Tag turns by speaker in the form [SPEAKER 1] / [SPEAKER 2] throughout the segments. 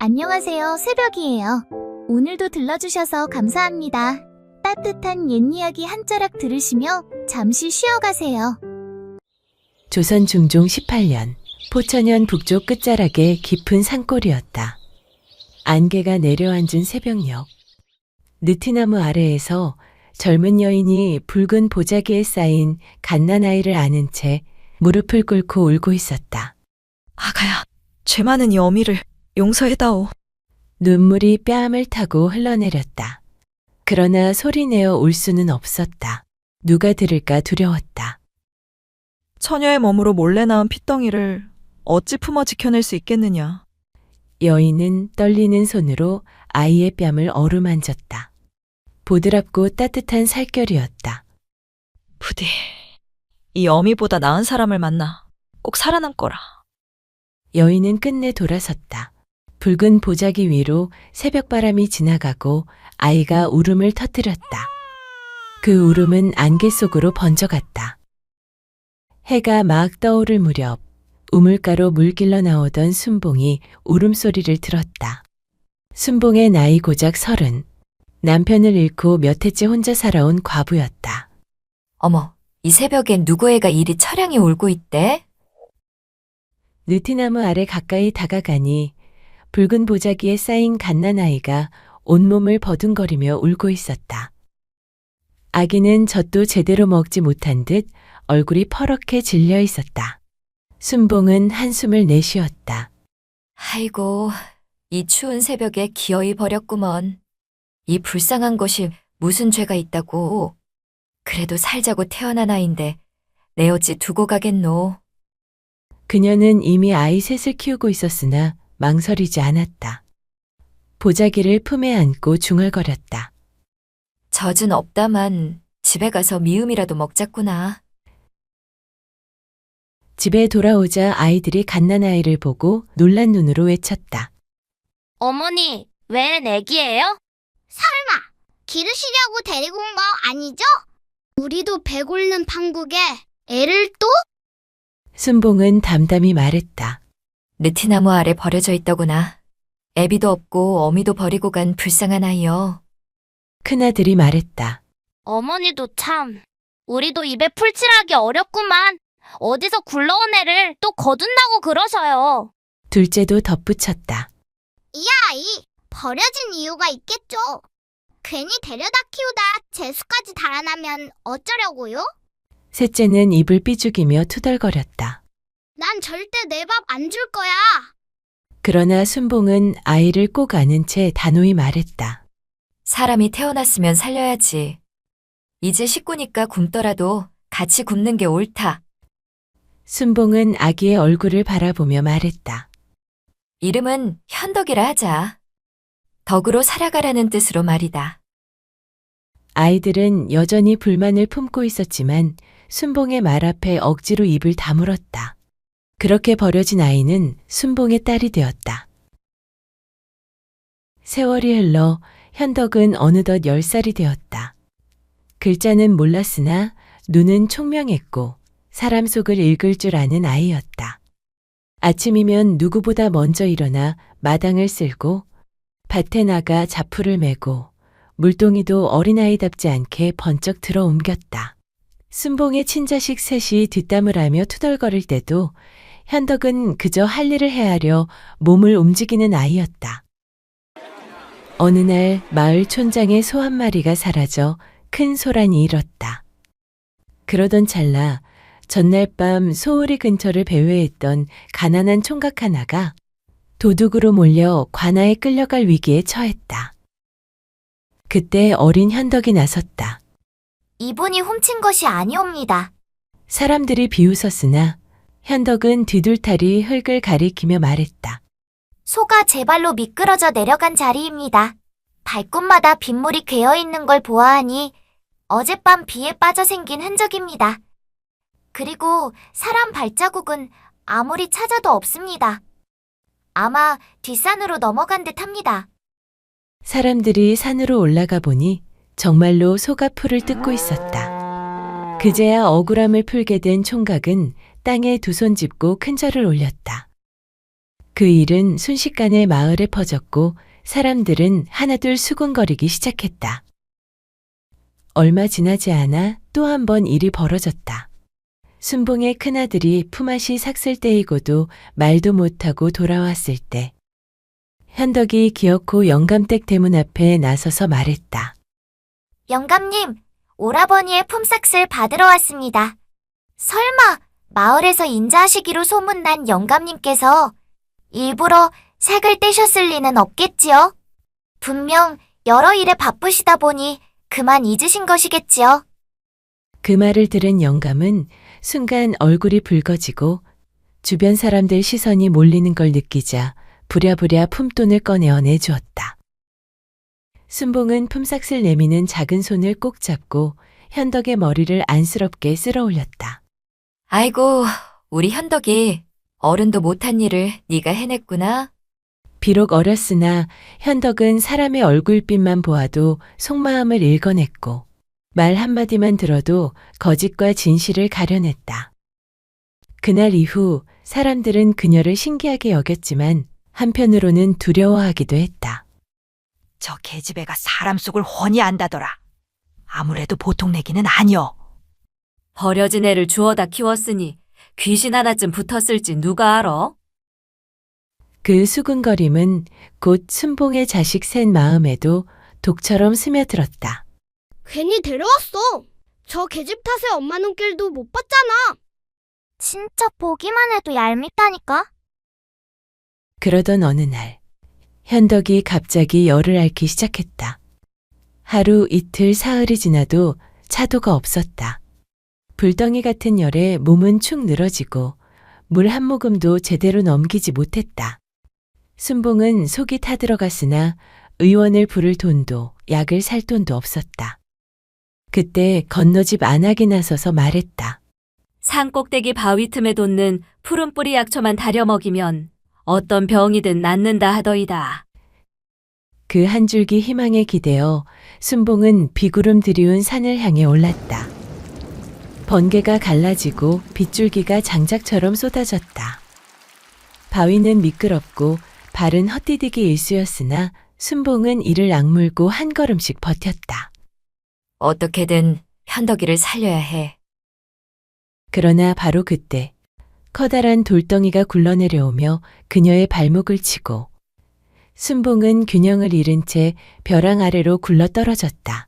[SPEAKER 1] 안녕하세요. 새벽이에요. 오늘도 들러주셔서 감사합니다. 따뜻한 옛 이야기 한 자락 들으시며 잠시 쉬어가세요.
[SPEAKER 2] 조선 중종 18년 포천현 북쪽 끝자락의 깊은 산골이었다. 안개가 내려앉은 새벽녘. 느티나무 아래에서 젊은 여인이 붉은 보자기에 쌓인 갓난아이를 안은 채 무릎을 꿇고 울고 있었다.
[SPEAKER 3] 아가야, 죄 많은 이 어미를 용서해다오.
[SPEAKER 2] 눈물이 뺨을 타고 흘러내렸다. 그러나 소리내어 울 수는 없었다. 누가 들을까 두려웠다.
[SPEAKER 3] 처녀의 몸으로 몰래 낳은 핏덩이를 어찌 품어 지켜낼 수 있겠느냐.
[SPEAKER 2] 여인은 떨리는 손으로 아이의 뺨을 어루만졌다. 보드랍고 따뜻한 살결이었다.
[SPEAKER 3] 부디 이 어미보다 나은 사람을 만나 꼭 살아남거라.
[SPEAKER 2] 여인은 끝내 돌아섰다. 붉은 보자기 위로 새벽바람이 지나가고 아이가 울음을 터뜨렸다. 그 울음은 안개 속으로 번져갔다. 해가 막 떠오를 무렵 우물가로 물길러 나오던 순봉이 울음소리를 들었다. 순봉의 나이 고작 30. 남편을 잃고 몇 해째 혼자 살아온 과부였다.
[SPEAKER 4] 어머, 이 새벽엔 누구 애가 이리 처량히 울고 있대?
[SPEAKER 2] 느티나무 아래 가까이 다가가니 붉은 보자기에 쌓인 갓난아이가 온몸을 버둥거리며 울고 있었다. 아기는 젖도 제대로 먹지 못한 듯 얼굴이 퍼렇게 질려 있었다. 순봉은 한숨을 내쉬었다.
[SPEAKER 4] 아이고, 이 추운 새벽에 기어이 버렸구먼. 이 불쌍한 것이 무슨 죄가 있다고. 그래도 살자고 태어난 아인데 내 어찌 두고 가겠노.
[SPEAKER 2] 그녀는 이미 아이 셋을 키우고 있었으나 망설이지 않았다. 보자기를 품에 안고 중얼거렸다.
[SPEAKER 4] 젖은 없다만 집에 가서 미음이라도 먹자꾸나.
[SPEAKER 2] 집에 돌아오자 아이들이 갓난아이를 보고 놀란 눈으로 외쳤다.
[SPEAKER 5] 어머니, 웬 애기예요?
[SPEAKER 6] 설마 기르시려고 데리고 온 거 아니죠? 우리도 배고른 판국에 애를 또?
[SPEAKER 2] 순봉은 담담히 말했다.
[SPEAKER 4] 느티나무 아래 버려져 있더구나. 애비도 없고 어미도 버리고 간 불쌍한 아이여.
[SPEAKER 2] 큰아들이 말했다.
[SPEAKER 5] 어머니도 참, 우리도 입에 풀칠하기 어렵구만. 어디서 굴러온 애를 또 거둔다고 그러셔요.
[SPEAKER 2] 둘째도 덧붙였다.
[SPEAKER 6] 이 아이 버려진 이유가 있겠죠. 괜히 데려다 키우다 재수까지 달아나면 어쩌려고요?
[SPEAKER 2] 셋째는 입을 삐죽이며 투덜거렸다.
[SPEAKER 6] 난 절대 내 밥 안 줄 거야.
[SPEAKER 2] 그러나 순봉은 아이를 꼭 안은 채 단호히 말했다.
[SPEAKER 4] 사람이 태어났으면 살려야지. 이제 식구니까 굶더라도 같이 굶는 게 옳다.
[SPEAKER 2] 순봉은 아기의 얼굴을 바라보며 말했다.
[SPEAKER 4] 이름은 현덕이라 하자. 덕으로 살아가라는 뜻으로 말이다.
[SPEAKER 2] 아이들은 여전히 불만을 품고 있었지만 순봉의 말 앞에 억지로 입을 다물었다. 그렇게 버려진 아이는 순봉의 딸이 되었다. 세월이 흘러 현덕은 어느덧 10살이 되었다. 글자는 몰랐으나 눈은 총명했고 사람 속을 읽을 줄 아는 아이였다. 아침이면 누구보다 먼저 일어나 마당을 쓸고 밭에 나가 자풀을 메고 물동이도 어린아이답지 않게 번쩍 들어 옮겼다. 순봉의 친자식 셋이 뒷담을 하며 투덜거릴 때도 현덕은 그저 할 일을 헤아려 몸을 움직이는 아이였다. 어느 날 마을 촌장의 소 한 마리가 사라져 큰 소란이 일었다. 그러던 찰나 전날 밤 소우리 근처를 배회했던 가난한 총각 하나가 도둑으로 몰려 관아에 끌려갈 위기에 처했다. 그때 어린 현덕이 나섰다.
[SPEAKER 6] 이분이 훔친 것이 아니옵니다.
[SPEAKER 2] 사람들이 비웃었으나 현덕은 뒤둘타리 흙을 가리키며 말했다.
[SPEAKER 6] 소가 제 발로 미끄러져 내려간 자리입니다. 발끝마다 빗물이 괴어 있는 걸 보아하니 어젯밤 비에 빠져 생긴 흔적입니다. 그리고 사람 발자국은 아무리 찾아도 없습니다. 아마 뒷산으로 넘어간 듯합니다.
[SPEAKER 2] 사람들이 산으로 올라가 보니 정말로 소가 풀을 뜯고 있었다. 그제야 억울함을 풀게 된 총각은 땅에 두 손 짚고 큰절을 올렸다. 그 일은 순식간에 마을에 퍼졌고 사람들은 하나둘 수군거리기 시작했다. 얼마 지나지 않아 또 한 번 일이 벌어졌다. 순봉의 큰아들이 품앗이 삭슬 때이고도 말도 못하고 돌아왔을 때 현덕이 기어코 영감댁 대문 앞에 나서서 말했다.
[SPEAKER 6] 영감님, 오라버니의 품삯을 받으러 왔습니다. 설마 마을에서 인자하시기로 소문난 영감님께서 일부러 색을 떼셨을 리는 없겠지요? 분명 여러 일에 바쁘시다 보니 그만 잊으신 것이겠지요?
[SPEAKER 2] 그 말을 들은 영감은 순간 얼굴이 붉어지고 주변 사람들 시선이 몰리는 걸 느끼자 부랴부랴 품돈을 꺼내어 내주었다. 순봉은 품삯을 내미는 작은 손을 꼭 잡고 현덕의 머리를 안쓰럽게 쓸어 올렸다.
[SPEAKER 4] 아이고, 우리 현덕이 어른도 못한 일을 네가 해냈구나.
[SPEAKER 2] 비록 어렸으나 현덕은 사람의 얼굴빛만 보아도 속마음을 읽어냈고 말 한마디만 들어도 거짓과 진실을 가려냈다. 그날 이후 사람들은 그녀를 신기하게 여겼지만 한편으로는 두려워하기도 했다.
[SPEAKER 7] 저 계집애가 사람 속을 훤히 안다더라. 아무래도 보통 내기는 아니여.
[SPEAKER 4] 버려진 애를 주워다 키웠으니 귀신 하나쯤 붙었을지 누가 알아?
[SPEAKER 2] 그 수군거림은 곧 순봉의 자식 셋 마음에도 독처럼 스며들었다.
[SPEAKER 8] 괜히 데려왔어. 저 계집 탓에 엄마 눈길도 못 봤잖아.
[SPEAKER 6] 진짜 보기만 해도 얄밉다니까?
[SPEAKER 2] 그러던 어느 날 현덕이 갑자기 열을 앓기 시작했다. 하루 이틀 사흘이 지나도 차도가 없었다. 불덩이 같은 열에 몸은 축 늘어지고 물 한 모금도 제대로 넘기지 못했다. 순봉은 속이 타들어갔으나 의원을 부를 돈도 약을 살 돈도 없었다. 그때 건너집 안악이 나서서 말했다.
[SPEAKER 4] 산 꼭대기 바위 틈에 돋는 푸른 뿌리 약초만 다려 먹이면 어떤 병이든 낫는다 하더이다.
[SPEAKER 2] 그 한 줄기 희망에 기대어 순봉은 비구름 드리운 산을 향해 올랐다. 번개가 갈라지고 빗줄기가 장작처럼 쏟아졌다. 바위는 미끄럽고 발은 헛디디기 일쑤였으나 순봉은 이를 악물고 한 걸음씩 버텼다.
[SPEAKER 4] 어떻게든 현덕이를 살려야 해.
[SPEAKER 2] 그러나 바로 그때 커다란 돌덩이가 굴러내려오며 그녀의 발목을 치고 순봉은 균형을 잃은 채 벼랑 아래로 굴러 떨어졌다.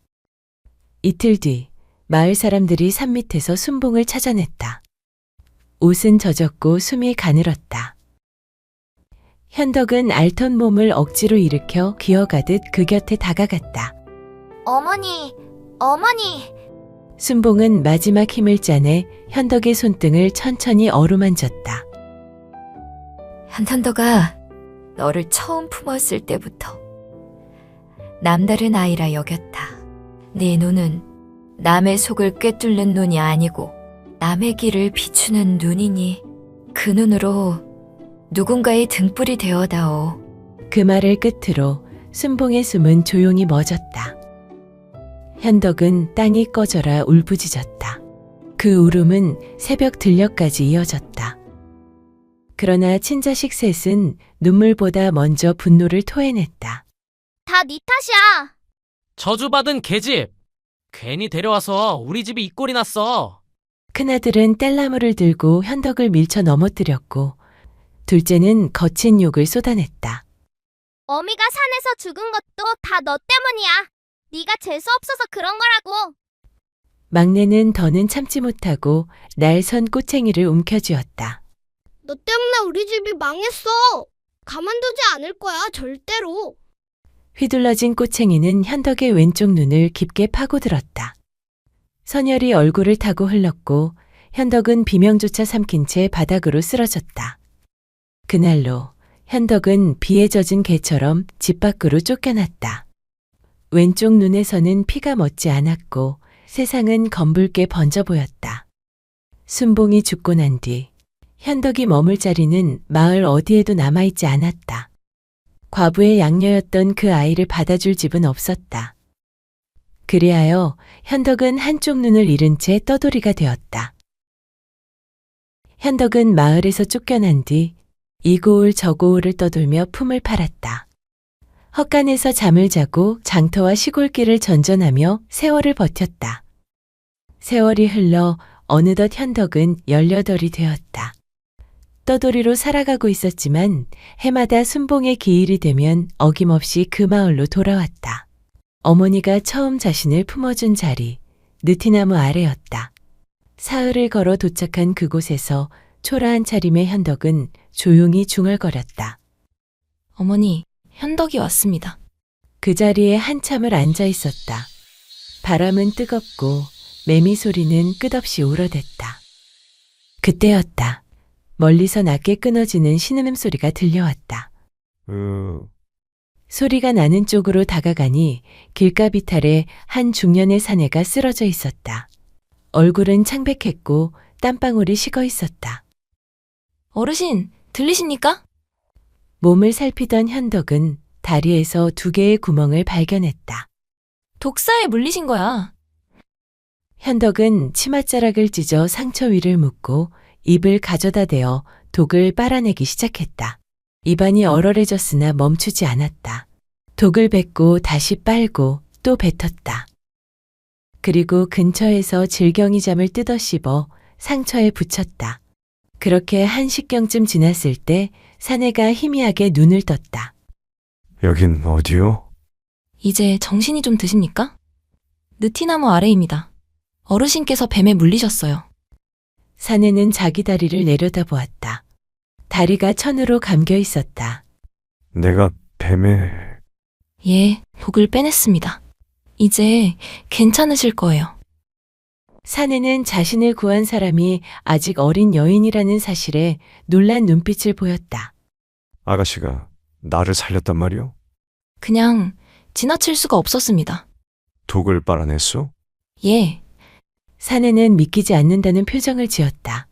[SPEAKER 2] 이틀 뒤 마을 사람들이 산 밑에서 순봉을 찾아냈다. 옷은 젖었고 숨이 가늘었다. 현덕은 앓던 몸을 억지로 일으켜 기어가듯 그 곁에 다가갔다.
[SPEAKER 6] 어머니, 어머니.
[SPEAKER 2] 순봉은 마지막 힘을 짜내 현덕의 손등을 천천히 어루만졌다.
[SPEAKER 4] 현덕아, 너를 처음 품었을 때부터 남다른 아이라 여겼다. 네 눈은 남의 속을 꿰뚫는 눈이 아니고 남의 길을 비추는 눈이니 그 눈으로 누군가의 등불이 되어다오.
[SPEAKER 2] 그 말을 끝으로 순봉의 숨은 조용히 멎었다. 현덕은 땅이 꺼져라 울부짖었다. 그 울음은 새벽 들녘까지 이어졌다. 그러나 친자식 셋은 눈물보다 먼저 분노를 토해냈다.
[SPEAKER 5] 다 네 탓이야.
[SPEAKER 9] 저주받은 계집! 괜히 데려와서 우리 집이 이 꼴이 났어.
[SPEAKER 2] 큰아들은 뗄나무를 들고 현덕을 밀쳐 넘어뜨렸고 둘째는 거친 욕을 쏟아냈다.
[SPEAKER 5] 어미가 산에서 죽은 것도 다 너 때문이야. 네가 재수 없어서 그런 거라고.
[SPEAKER 2] 막내는 더는 참지 못하고 날선 꼬챙이를 움켜쥐었다.
[SPEAKER 8] 너 때문에 우리 집이 망했어. 가만두지 않을 거야, 절대로.
[SPEAKER 2] 휘둘러진 꼬챙이는 현덕의 왼쪽 눈을 깊게 파고들었다. 선열이 얼굴을 타고 흘렀고 현덕은 비명조차 삼킨 채 바닥으로 쓰러졌다. 그날로 현덕은 비에 젖은 개처럼 집 밖으로 쫓겨났다. 왼쪽 눈에서는 피가 멎지 않았고 세상은 검붉게 번져 보였다. 순봉이 죽고 난 뒤 현덕이 머물 자리는 마을 어디에도 남아있지 않았다. 과부의 양녀였던 그 아이를 받아줄 집은 없었다. 그리하여 현덕은 한쪽 눈을 잃은 채 떠돌이가 되었다. 현덕은 마을에서 쫓겨난 뒤 이고울 저고울을 떠돌며 품을 팔았다. 헛간에서 잠을 자고 장터와 시골길을 전전하며 세월을 버텼다. 세월이 흘러 어느덧 현덕은 18이 되었다. 떠돌이로 살아가고 있었지만 해마다 순봉의 기일이 되면 어김없이 그 마을로 돌아왔다. 어머니가 처음 자신을 품어준 자리, 느티나무 아래였다. 사흘을 걸어 도착한 그곳에서 초라한 차림의 현덕은 조용히 중얼거렸다.
[SPEAKER 10] 어머니, 현덕이 왔습니다.
[SPEAKER 2] 그 자리에 한참을 앉아 있었다. 바람은 뜨겁고 매미 소리는 끝없이 울어댔다. 그때였다. 멀리서 낮게 끊어지는 신음음 소리가 들려왔다. 소리가 나는 쪽으로 다가가니 길가 비탈에 한 중년의 사내가 쓰러져 있었다. 얼굴은 창백했고 땀방울이 식어 있었다.
[SPEAKER 10] 어르신, 들리십니까?
[SPEAKER 2] 몸을 살피던 현덕은 다리에서 2개의 구멍을 발견했다.
[SPEAKER 10] 독사에 물리신 거야.
[SPEAKER 2] 현덕은 치맛자락을 찢어 상처 위를 묶고 입을 가져다 대어 독을 빨아내기 시작했다. 입안이 얼얼해졌으나 멈추지 않았다. 독을 뱉고 다시 빨고 또 뱉었다. 그리고 근처에서 질경이잠을 뜯어 씹어 상처에 붙였다. 그렇게 1시경쯤 지났을 때 사내가 희미하게 눈을 떴다.
[SPEAKER 11] 여긴 어디요?
[SPEAKER 10] 이제 정신이 좀 드십니까? 느티나무 아래입니다. 어르신께서 뱀에 물리셨어요.
[SPEAKER 2] 사내는 자기 다리를 내려다보았다. 다리가 천으로 감겨 있었다.
[SPEAKER 11] 내가 뱀에...
[SPEAKER 10] 예, 독을 빼냈습니다. 이제 괜찮으실 거예요.
[SPEAKER 2] 사내는 자신을 구한 사람이 아직 어린 여인이라는 사실에 놀란 눈빛을 보였다.
[SPEAKER 11] 아가씨가 나를 살렸단 말이오?
[SPEAKER 10] 그냥 지나칠 수가 없었습니다.
[SPEAKER 11] 독을 빨아냈소?
[SPEAKER 10] 예,
[SPEAKER 2] 사내는 믿기지 않는다는 표정을 지었다.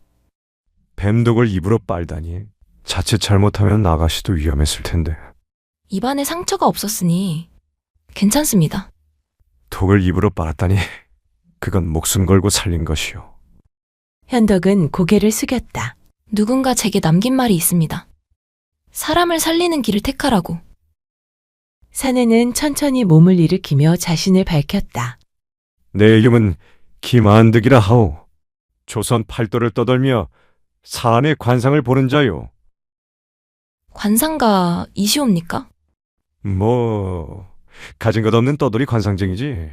[SPEAKER 11] 뱀독을 입으로 빨다니. 자칫 잘못하면 아가씨도 위험했을 텐데.
[SPEAKER 10] 입안에 상처가 없었으니 괜찮습니다.
[SPEAKER 11] 독을 입으로 빨았다니. 그건 목숨 걸고 살린 것이오.
[SPEAKER 2] 현덕은 고개를 숙였다.
[SPEAKER 10] 누군가 제게 남긴 말이 있습니다. 사람을 살리는 길을 택하라고.
[SPEAKER 2] 사내는 천천히 몸을 일으키며 자신을 밝혔다.
[SPEAKER 11] 내 이름은 김한득이라 하오. 조선 팔도를 떠돌며 사안의 관상을 보는 자요.
[SPEAKER 10] 관상가 이시옵니까?
[SPEAKER 11] 가진 것 없는 떠돌이 관상쟁이지.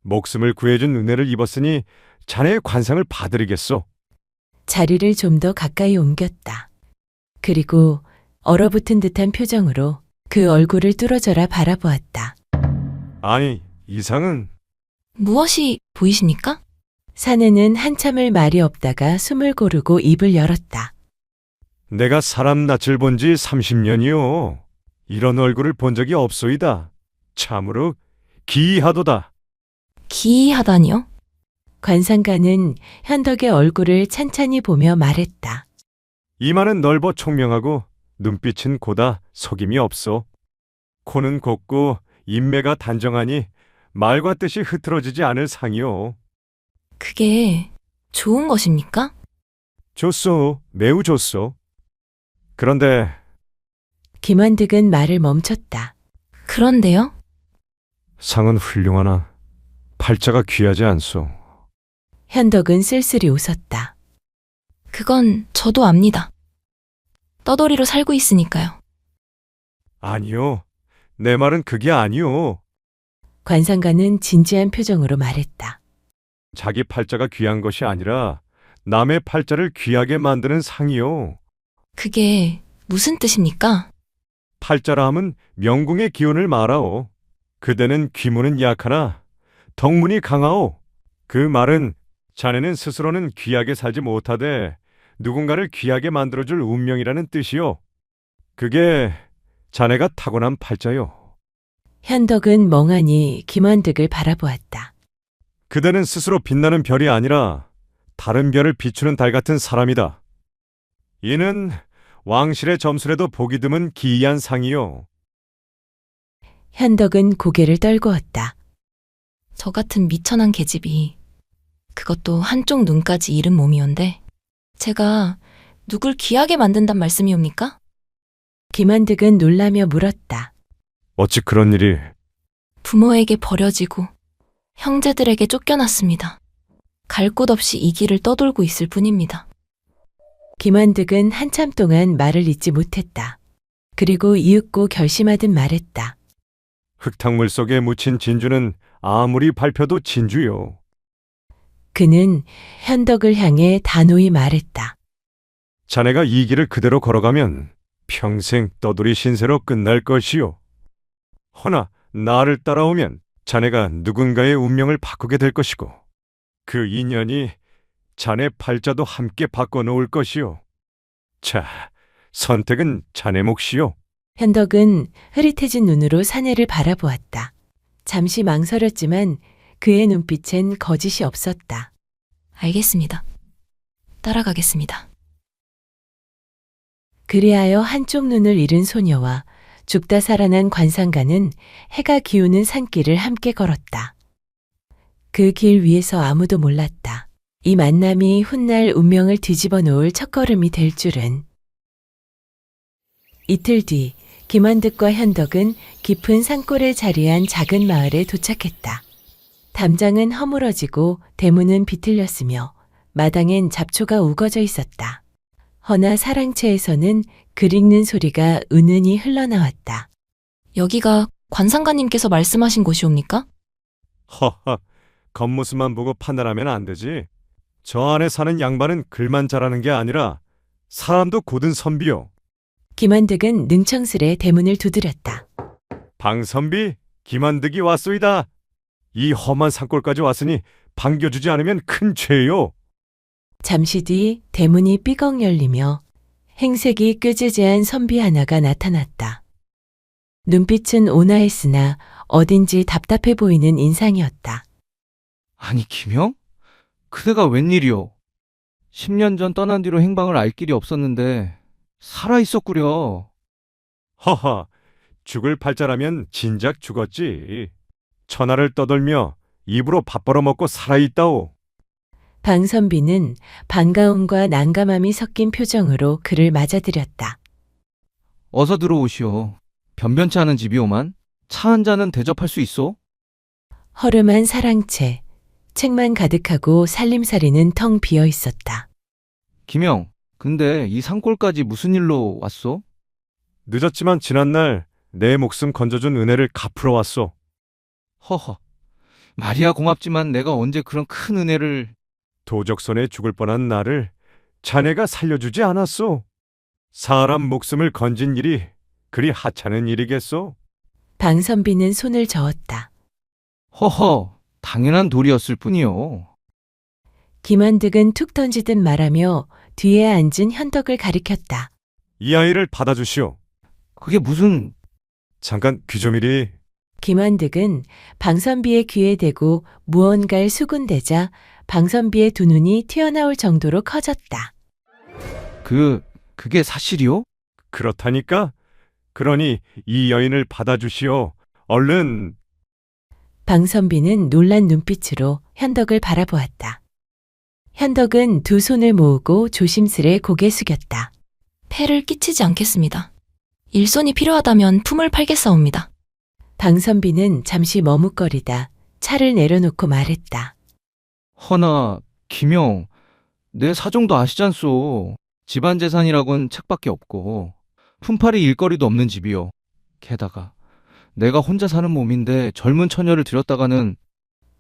[SPEAKER 11] 목숨을 구해준 은혜를 입었으니 자네의 관상을 봐드리겠소.
[SPEAKER 2] 자리를 좀 더 가까이 옮겼다. 그리고 얼어붙은 듯한 표정으로 그 얼굴을 뚫어져라 바라보았다.
[SPEAKER 11] 아니, 이상은...
[SPEAKER 10] 무엇이 보이십니까?
[SPEAKER 2] 사내는 한참을 말이 없다가 숨을 고르고 입을 열었다.
[SPEAKER 11] 내가 사람 낯을 본 지 30년이요. 이런 얼굴을 본 적이 없소이다. 참으로 기이하도다.
[SPEAKER 10] 기이하다니요?
[SPEAKER 2] 관상가는 현덕의 얼굴을 찬찬히 보며 말했다.
[SPEAKER 11] 이마는 넓어 총명하고 눈빛은 고다 속임이 없소. 코는 곱고 인매가 단정하니 말과 뜻이 흐트러지지 않을 상이요.
[SPEAKER 10] 그게 좋은 것입니까?
[SPEAKER 11] 좋소. 매우 좋소. 그런데
[SPEAKER 2] 김한득은 말을 멈췄다.
[SPEAKER 10] 그런데요?
[SPEAKER 11] 상은 훌륭하나 팔자가 귀하지 않소.
[SPEAKER 2] 현덕은 쓸쓸히 웃었다.
[SPEAKER 10] 그건 저도 압니다. 떠돌이로 살고 있으니까요.
[SPEAKER 11] 아니요. 내 말은 그게 아니요.
[SPEAKER 2] 관상가는 진지한 표정으로 말했다.
[SPEAKER 11] 자기 팔자가 귀한 것이 아니라 남의 팔자를 귀하게 만드는 상이요.
[SPEAKER 10] 그게 무슨 뜻입니까?
[SPEAKER 11] 팔자라 함은 명궁의 기운을 말하오. 그대는 귀문은 약하나 덕문이 강하오. 그 말은 자네는 스스로는 귀하게 살지 못하되 누군가를 귀하게 만들어줄 운명이라는 뜻이요. 그게 자네가 타고난 팔자요.
[SPEAKER 2] 현덕은 멍하니 김한득을 바라보았다.
[SPEAKER 11] 그대는 스스로 빛나는 별이 아니라 다른 별을 비추는 달 같은 사람이다. 이는 왕실의 점술에도 보기 드문 기이한 상이요.
[SPEAKER 2] 현덕은 고개를 떨구었다.
[SPEAKER 10] 저 같은 미천한 계집이 그것도 한쪽 눈까지 잃은 몸이온데 제가 누굴 귀하게 만든단 말씀이옵니까?
[SPEAKER 2] 김한득은 놀라며 물었다.
[SPEAKER 11] 어찌 그런 일이?
[SPEAKER 10] 부모에게 버려지고 형제들에게 쫓겨났습니다. 갈 곳 없이 이 길을 떠돌고 있을 뿐입니다.
[SPEAKER 2] 김한득은 한참 동안 말을 잇지 못했다. 그리고 이윽고 결심하듯 말했다.
[SPEAKER 11] 흙탕물 속에 묻힌 진주는 아무리 밟혀도 진주요.
[SPEAKER 2] 그는 현덕을 향해 단호히 말했다.
[SPEAKER 11] 자네가 이 길을 그대로 걸어가면 평생 떠돌이 신세로 끝날 것이요. 허나 나를 따라오면 자네가 누군가의 운명을 바꾸게 될 것이고 그 인연이 자네 팔자도 함께 바꿔놓을 것이요. 자, 선택은 자네 몫이요.
[SPEAKER 2] 현덕은 흐릿해진 눈으로 사내를 바라보았다. 잠시 망설였지만 그의 눈빛엔 거짓이 없었다.
[SPEAKER 10] 알겠습니다. 따라가겠습니다.
[SPEAKER 2] 그리하여 한쪽 눈을 잃은 소녀와 죽다 살아난 관상가는 해가 기우는 산길을 함께 걸었다. 그 길 위에서 아무도 몰랐다. 이 만남이 훗날 운명을 뒤집어 놓을 첫걸음이 될 줄은. 이틀 뒤 김한득과 현덕은 깊은 산골에 자리한 작은 마을에 도착했다. 담장은 허물어지고 대문은 비틀렸으며 마당엔 잡초가 우거져 있었다. 허나 사랑채에서는 글 읽는 소리가 은은히 흘러나왔다.
[SPEAKER 10] 여기가 관상가님께서 말씀하신 곳이옵니까?
[SPEAKER 11] 허허, 겉모습만 보고 판단하면 안 되지. 저 안에 사는 양반은 글만 잘하는 게 아니라 사람도 고든 선비요.
[SPEAKER 2] 김한득은 능청스레 대문을 두드렸다.
[SPEAKER 11] 방선비, 김한득이 왔소이다. 이 험한 산골까지 왔으니 반겨주지 않으면 큰 죄요.
[SPEAKER 2] 잠시 뒤 대문이 삐걱 열리며 행색이 꾀지지한 선비 하나가 나타났다. 눈빛은 온화했으나 어딘지 답답해 보이는 인상이었다.
[SPEAKER 12] 아니, 김영? 그대가 웬일이오? 10년 전 떠난 뒤로 행방을 알 길이 없었는데 살아있었구려.
[SPEAKER 11] 허허, 죽을 팔자라면 진작 죽었지. 천하를 떠돌며 입으로 밥 벌어먹고 살아있다오.
[SPEAKER 2] 방선비는 반가움과 난감함이 섞인 표정으로 그를 맞아들였다.
[SPEAKER 12] 어서 들어오시오. 변변치 않은 집이오만 차 한 잔은 대접할 수 있어?
[SPEAKER 2] 허름한 사랑채, 책만 가득하고 살림살이는 텅 비어 있었다.
[SPEAKER 12] 김영, 근데 이 산골까지 무슨 일로 왔소?
[SPEAKER 11] 늦었지만 지난날 내 목숨 건져준 은혜를 갚으러 왔소.
[SPEAKER 12] 허허, 말이야 고맙지만 내가 언제 그런 큰 은혜를...
[SPEAKER 11] 도적손에 죽을 뻔한 나를 자네가 살려주지 않았소. 사람 목숨을 건진 일이 그리 하찮은 일이겠소?
[SPEAKER 2] 방선비는 손을 저었다.
[SPEAKER 12] 허허, 당연한 도리였을 뿐이요.
[SPEAKER 2] 김한득은 툭 던지듯 말하며 뒤에 앉은 현덕을 가리켰다.
[SPEAKER 11] 이 아이를 받아주시오.
[SPEAKER 12] 그게 무슨...
[SPEAKER 11] 잠깐 귀 좀 이리.
[SPEAKER 2] 김한득은 방선비의 귀에 대고 무언가를 수군대자 방선비의 두 눈이 튀어나올 정도로 커졌다.
[SPEAKER 12] 그게 사실이요?
[SPEAKER 11] 그렇다니까? 그러니 이 여인을 받아주시오. 얼른.
[SPEAKER 2] 방선비는 놀란 눈빛으로 현덕을 바라보았다. 현덕은 두 손을 모으고 조심스레 고개 숙였다.
[SPEAKER 10] 폐를 끼치지 않겠습니다. 일손이 필요하다면 품을 팔겠사옵니다.
[SPEAKER 2] 방선비는 잠시 머뭇거리다 차를 내려놓고 말했다.
[SPEAKER 12] 허나, 김영, 내 사정도 아시잖소. 집안 재산이라곤 책밖에 없고 품팔이 일거리도 없는 집이요. 게다가 내가 혼자 사는 몸인데 젊은 처녀를 들였다가는...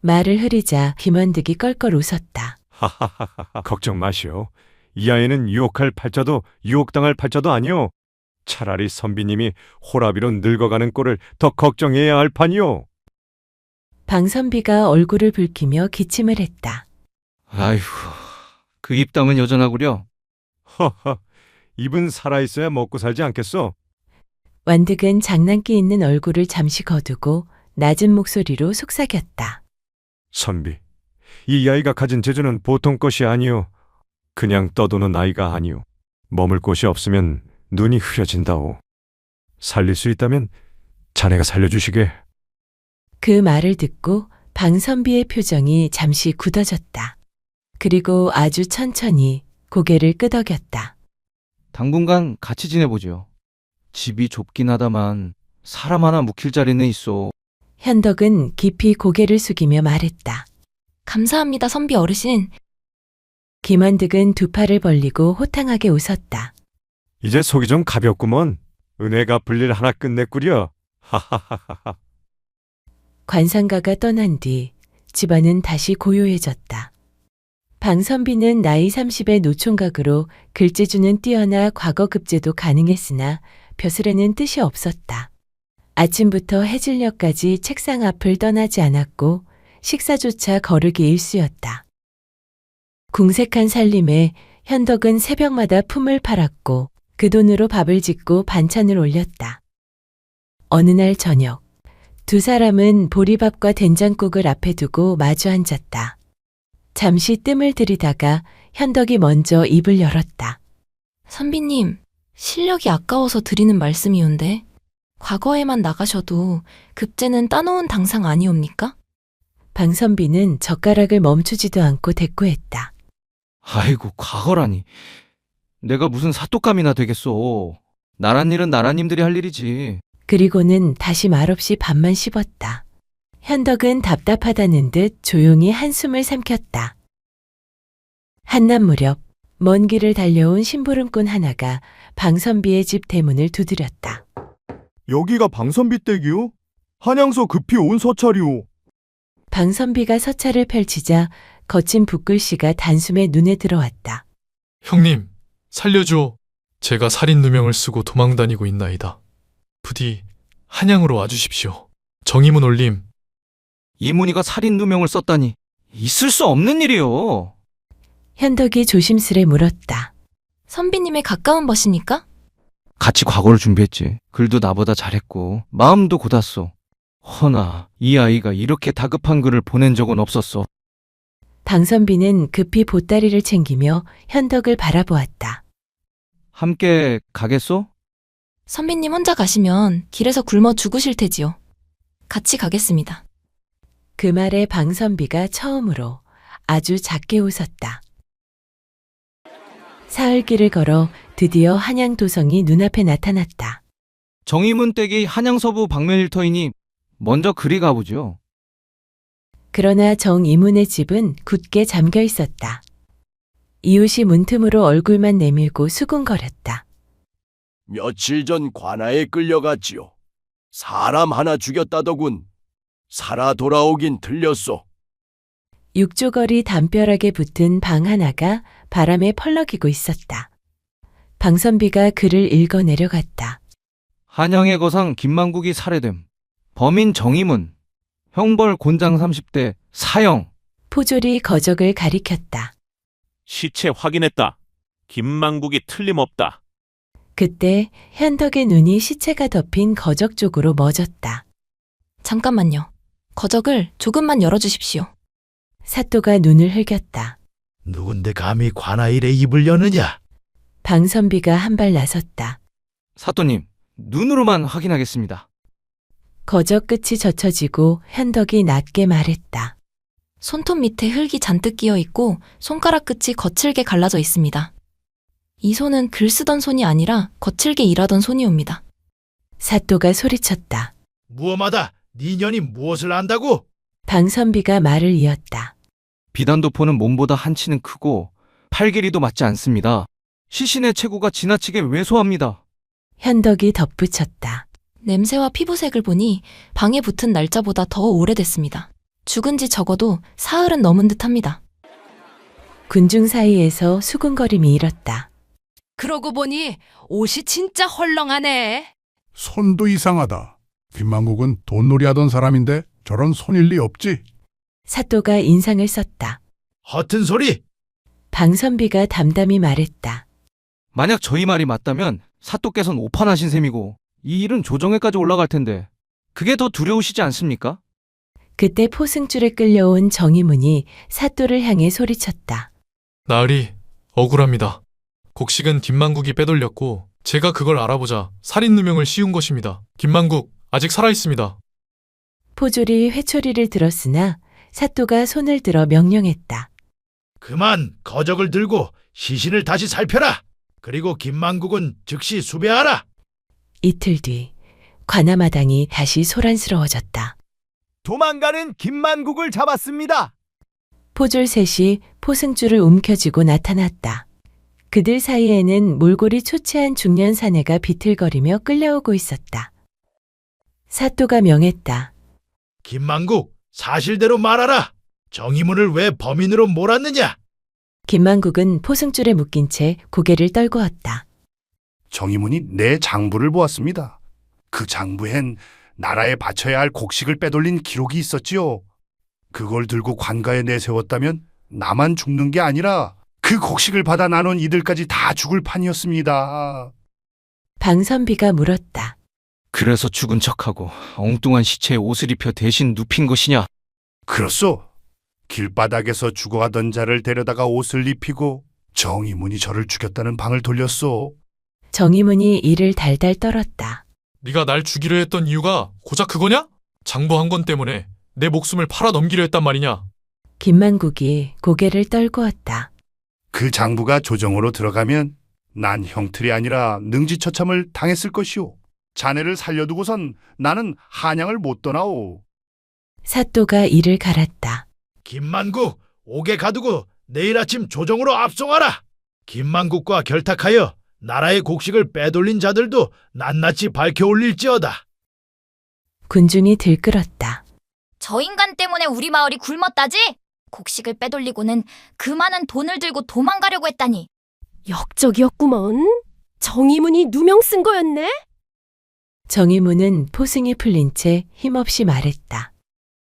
[SPEAKER 2] 말을 흐리자 김한득이 껄껄 웃었다.
[SPEAKER 11] 하하하하, 걱정 마시오. 이 아이는 유혹할 팔자도 유혹당할 팔자도 아니오. 차라리 선비님이 호라비로 늙어가는 꼴을 더 걱정해야 할 판이오.
[SPEAKER 2] 방선비가 얼굴을 붉히며 기침을 했다.
[SPEAKER 12] 아이고, 그 입담은 여전하구려.
[SPEAKER 11] 허허, 입은 살아있어야 먹고 살지 않겠소?
[SPEAKER 2] 완득은 장난기 있는 얼굴을 잠시 거두고 낮은 목소리로 속삭였다.
[SPEAKER 11] 선비, 이 아이가 가진 재주는 보통 것이 아니오. 그냥 떠도는 아이가 아니오. 머물 곳이 없으면 눈이 흐려진다오. 살릴 수 있다면 자네가 살려주시게.
[SPEAKER 2] 그 말을 듣고 방선비의 표정이 잠시 굳어졌다. 그리고 아주 천천히 고개를 끄덕였다.
[SPEAKER 12] 당분간 같이 지내보지요. 집이 좁긴 하다만 사람 하나 묵힐 자리는 있어.
[SPEAKER 2] 현덕은 깊이 고개를 숙이며 말했다.
[SPEAKER 10] 감사합니다, 선비 어르신.
[SPEAKER 2] 김한득은 두 팔을 벌리고 호탕하게 웃었다.
[SPEAKER 11] 이제 속이 좀 가볍구먼. 은혜 갚을 일 하나 끝냈구려. 하하하하.
[SPEAKER 2] 관상가가 떠난 뒤 집안은 다시 고요해졌다. 방선비는 나이 30의 노총각으로 글재주는 뛰어나 과거 급제도 가능했으나 벼슬에는 뜻이 없었다. 아침부터 해질녘까지 책상 앞을 떠나지 않았고 식사조차 거르기 일쑤였다. 궁색한 살림에 현덕은 새벽마다 품을 팔았고 그 돈으로 밥을 짓고 반찬을 올렸다. 어느 날 저녁, 두 사람은 보리밥과 된장국을 앞에 두고 마주 앉았다. 잠시 뜸을 들이다가 현덕이 먼저 입을 열었다.
[SPEAKER 10] 선비님, 실력이 아까워서 드리는 말씀이온데 과거에만 나가셔도 급제는 따놓은 당상 아니옵니까?
[SPEAKER 2] 방선비는 젓가락을 멈추지도 않고 대꾸했다.
[SPEAKER 12] 아이고, 과거라니. 내가 무슨 사또감이나 되겠어. 나란 일은 나라님들이 할 일이지.
[SPEAKER 2] 그리고는 다시 말없이 밥만 씹었다. 현덕은 답답하다는 듯 조용히 한숨을 삼켰다. 한낮 무렵 먼 길을 달려온 심부름꾼 하나가 방선비의 집 대문을 두드렸다.
[SPEAKER 13] 여기가 방선비 댁이오? 한양서 급히 온 서찰이오.
[SPEAKER 2] 방선비가 서찰을 펼치자 거친 붓글씨가 단숨에 눈에 들어왔다.
[SPEAKER 14] 형님, 살려주오. 제가 살인 누명을 쓰고 도망다니고 있나이다. 부디 한양으로 와주십시오. 정의문 올림.
[SPEAKER 12] 이문희가 살인 누명을 썼다니 있을 수 없는 일이요.
[SPEAKER 2] 현덕이 조심스레 물었다.
[SPEAKER 10] 선비님의 가까운 벗이니까?
[SPEAKER 12] 같이 과거를 준비했지. 글도 나보다 잘했고 마음도 곧았어. 허나 이 아이가 이렇게 다급한 글을 보낸 적은 없었어.
[SPEAKER 2] 방선비는 급히 보따리를 챙기며 현덕을 바라보았다.
[SPEAKER 12] 함께 가겠소?
[SPEAKER 10] 선비님 혼자 가시면 길에서 굶어 죽으실 테지요. 같이 가겠습니다.
[SPEAKER 2] 그 말에 방선비가 처음으로 아주 작게 웃었다. 사흘길을 걸어 드디어 한양도성이 눈앞에 나타났다.
[SPEAKER 12] 정의문 댁이 한양서부 방면일터이니 먼저 그리 가보죠.
[SPEAKER 2] 그러나 정이문의 집은 굳게 잠겨 있었다. 이웃이 문틈으로 얼굴만 내밀고 수군거렸다.
[SPEAKER 15] 며칠 전 관아에 끌려갔지요. 사람 하나 죽였다더군. 살아 돌아오긴 들렸소.
[SPEAKER 2] 육조거리 담벼락에 붙은 방 하나가 바람에 펄럭이고 있었다. 방선비가 글을 읽어 내려갔다.
[SPEAKER 12] 한양의 거상 김만국이 살해됨. 범인 정의문. 형벌 곤장 30대 사형.
[SPEAKER 2] 포졸이 거적을 가리켰다.
[SPEAKER 16] 시체 확인했다. 김만국이 틀림없다.
[SPEAKER 2] 그때 현덕의 눈이 시체가 덮인 거적 쪽으로 멎었다.
[SPEAKER 10] 잠깐만요. 거적을 조금만 열어주십시오.
[SPEAKER 2] 사또가 눈을 흘겼다.
[SPEAKER 17] 누군데 감히 관아일에 입을 여느냐?
[SPEAKER 2] 방선비가 한 발 나섰다.
[SPEAKER 12] 사또님, 눈으로만 확인하겠습니다.
[SPEAKER 2] 거적 끝이 젖혀지고 현덕이 낮게 말했다.
[SPEAKER 10] 손톱 밑에 흙이 잔뜩 끼어 있고 손가락 끝이 거칠게 갈라져 있습니다. 이 손은 글 쓰던 손이 아니라 거칠게 일하던 손이옵니다.
[SPEAKER 2] 사또가 소리쳤다.
[SPEAKER 17] 무엄하다. 네 년이 무엇을 안다고?
[SPEAKER 2] 방선비가 말을 이었다.
[SPEAKER 12] 비단도포는 몸보다 한치는 크고 팔 길이도 맞지 않습니다. 시신의 체구가 지나치게 왜소합니다.
[SPEAKER 2] 현덕이 덧붙였다.
[SPEAKER 10] 냄새와 피부색을 보니 방에 붙은 날짜보다 더 오래됐습니다. 죽은 지 적어도 사흘은 넘은 듯합니다.
[SPEAKER 2] 군중 사이에서 수군거림이 일었다.
[SPEAKER 18] 그러고 보니 옷이 진짜 헐렁하네.
[SPEAKER 19] 손도 이상하다. 김만국은 돈놀이 하던 사람인데 저런 손일 리 없지.
[SPEAKER 2] 사또가 인상을 썼다.
[SPEAKER 17] 허튼 소리!
[SPEAKER 2] 방선비가 담담히 말했다.
[SPEAKER 12] 만약 저희 말이 맞다면 사또께서는 오판하신 셈이고 이 일은 조정회까지 올라갈 텐데 그게 더 두려우시지 않습니까?
[SPEAKER 2] 그때 포승줄에 끌려온 정의문이 사또를 향해 소리쳤다.
[SPEAKER 14] 나으리, 억울합니다. 곡식은 김만국이 빼돌렸고 제가 그걸 알아보자 살인 누명을 씌운 것입니다. 김만국 아직 살아있습니다.
[SPEAKER 2] 포졸이 회초리를 들었으나 사또가 손을 들어 명령했다.
[SPEAKER 17] 그만 거적을 들고 시신을 다시 살펴라. 그리고 김만국은 즉시 수배하라.
[SPEAKER 2] 이틀 뒤 관아마당이 다시 소란스러워졌다.
[SPEAKER 20] 도망가는 김만국을 잡았습니다.
[SPEAKER 2] 포졸 셋이 포승줄을 움켜쥐고 나타났다. 그들 사이에는 몰골이 초췌한 중년 사내가 비틀거리며 끌려오고 있었다. 사또가 명했다.
[SPEAKER 17] 김만국, 사실대로 말하라. 정의문을 왜 범인으로 몰았느냐?
[SPEAKER 2] 김만국은 포승줄에 묶인 채 고개를 떨구었다.
[SPEAKER 13] 정의문이 내 장부를 보았습니다. 그 장부엔 나라에 바쳐야 할 곡식을 빼돌린 기록이 있었지요. 그걸 들고 관가에 내세웠다면 나만 죽는 게 아니라 그 곡식을 받아 나눈 이들까지 다 죽을 판이었습니다.
[SPEAKER 2] 방선비가 물었다.
[SPEAKER 12] 그래서 죽은 척하고 엉뚱한 시체에 옷을 입혀 대신 눕힌 것이냐?
[SPEAKER 13] 그렇소. 길바닥에서 죽어가던 자를 데려다가 옷을 입히고 정의문이 저를 죽였다는 방을 돌렸소.
[SPEAKER 2] 정의문이 이를 달달 떨었다.
[SPEAKER 14] 네가 날 죽이려 했던 이유가 고작 그거냐? 장부 한 권 때문에 내 목숨을 팔아 넘기려 했단 말이냐?
[SPEAKER 2] 김만국이 고개를 떨구었다.
[SPEAKER 13] 그 장부가 조정으로 들어가면 난 형틀이 아니라 능지처참을 당했을 것이오. 자네를 살려두고선 나는 한양을 못 떠나오.
[SPEAKER 2] 사또가 이를 갈았다.
[SPEAKER 17] 김만국, 옥에 가두고 내일 아침 조정으로 압송하라. 김만국과 결탁하여 나라의 곡식을 빼돌린 자들도 낱낱이 밝혀 올릴지어다.
[SPEAKER 2] 군중이 들끓었다.
[SPEAKER 5] 저 인간 때문에 우리 마을이 굶었다지? 곡식을 빼돌리고는 그 많은 돈을 들고 도망가려고 했다니.
[SPEAKER 21] 역적이었구먼. 정의문이 누명 쓴 거였네?
[SPEAKER 2] 정의문은 포승이 풀린 채 힘없이 말했다.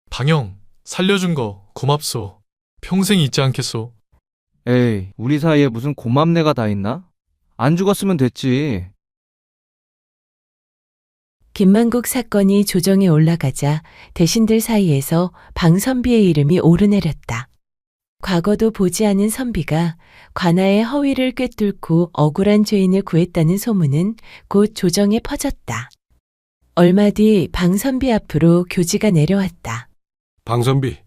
[SPEAKER 14] 방영, 살려준 거 고맙소. 평생 잊지 않겠소.
[SPEAKER 12] 에이, 우리 사이에 무슨 고맙네가 다 있나? 안 죽었으면 됐지.
[SPEAKER 2] 김만국 사건이 조정에 올라가자 대신들 사이에서 방선비의 이름이 오르내렸다. 과거도 보지 않은 선비가 관아의 허위를 꿰뚫고 억울한 죄인을 구했다는 소문은 곧 조정에 퍼졌다. 얼마 뒤 방선비 앞으로 교지가 내려왔다.
[SPEAKER 22] 방선비,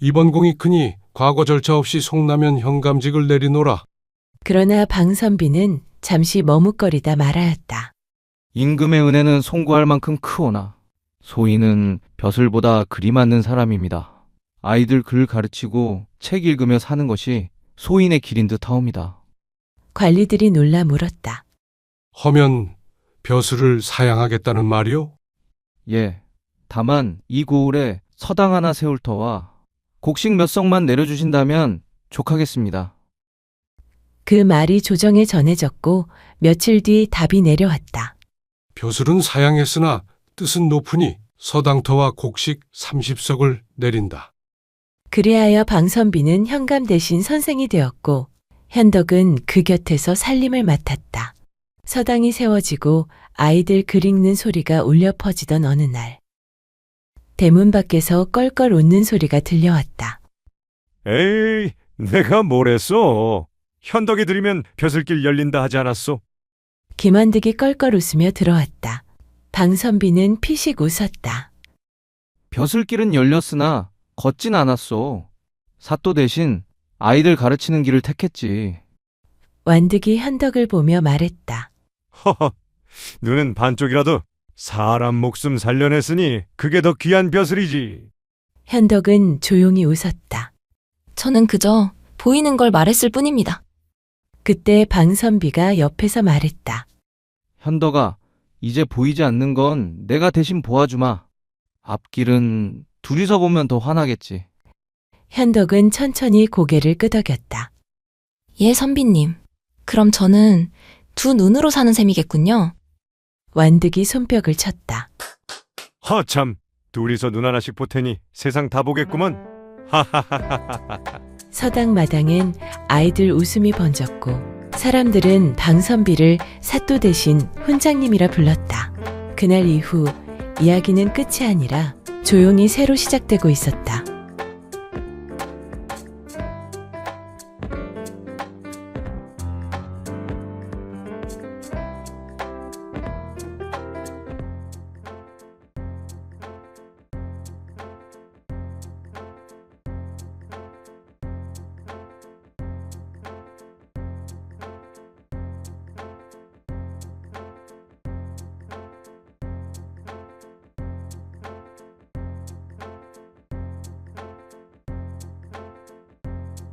[SPEAKER 22] 이번 공이 크니 과거 절차 없이 송라면 현감직을 내리노라.
[SPEAKER 2] 그러나 방선비는 잠시 머뭇거리다 말하였다.
[SPEAKER 12] 임금의 은혜는 송구할 만큼 크오나 소인은 벼슬보다 글이 맞는 사람입니다. 아이들 글 가르치고 책 읽으며 사는 것이 소인의 길인 듯 하옵니다.
[SPEAKER 2] 관리들이 놀라 물었다.
[SPEAKER 22] 허면 벼슬을 사양하겠다는 말이오?
[SPEAKER 12] 예, 다만 이 고을에 서당 하나 세울 터와 곡식 몇 석만 내려주신다면 족하겠습니다.
[SPEAKER 2] 그 말이 조정에 전해졌고 며칠 뒤 답이 내려왔다.
[SPEAKER 22] 벼슬은 사양했으나 뜻은 높으니 서당터와 곡식 30석을 내린다.
[SPEAKER 2] 그리하여 방선비는 현감 대신 선생이 되었고 현덕은 그 곁에서 살림을 맡았다. 서당이 세워지고 아이들 글 읽는 소리가 울려 퍼지던 어느 날 대문 밖에서 껄껄 웃는 소리가 들려왔다.
[SPEAKER 11] 에이, 내가 뭘 했어? 현덕이 들이면 벼슬길 열린다 하지 않았소?
[SPEAKER 2] 김한득이 껄껄 웃으며 들어왔다. 방선비는 피식 웃었다.
[SPEAKER 12] 벼슬길은 열렸으나 걷진 않았소. 사또 대신 아이들 가르치는 길을 택했지.
[SPEAKER 2] 완득이 현덕을 보며 말했다.
[SPEAKER 11] 허허, 너는 반쪽이라도 사람 목숨 살려냈으니 그게 더 귀한 벼슬이지.
[SPEAKER 2] 현덕은 조용히 웃었다.
[SPEAKER 10] 저는 그저 보이는 걸 말했을 뿐입니다.
[SPEAKER 2] 그때 방선비가 옆에서 말했다.
[SPEAKER 12] 현덕아, 이제 보이지 않는 건 내가 대신 보아주마. 앞길은 둘이서 보면 더 환하겠지.
[SPEAKER 2] 현덕은 천천히 고개를 끄덕였다.
[SPEAKER 10] 예, 선비님. 그럼 저는 두 눈으로 사는 셈이겠군요.
[SPEAKER 2] 완득이 손뼉을 쳤다.
[SPEAKER 11] 허참, 둘이서 눈 하나씩 보태니 세상 다 보겠구먼. 하하하하하.
[SPEAKER 2] 서당 마당엔 아이들 웃음이 번졌고 사람들은 방선비를 사또 대신 훈장님이라 불렀다. 그날 이후 이야기는 끝이 아니라 조용히 새로 시작되고 있었다.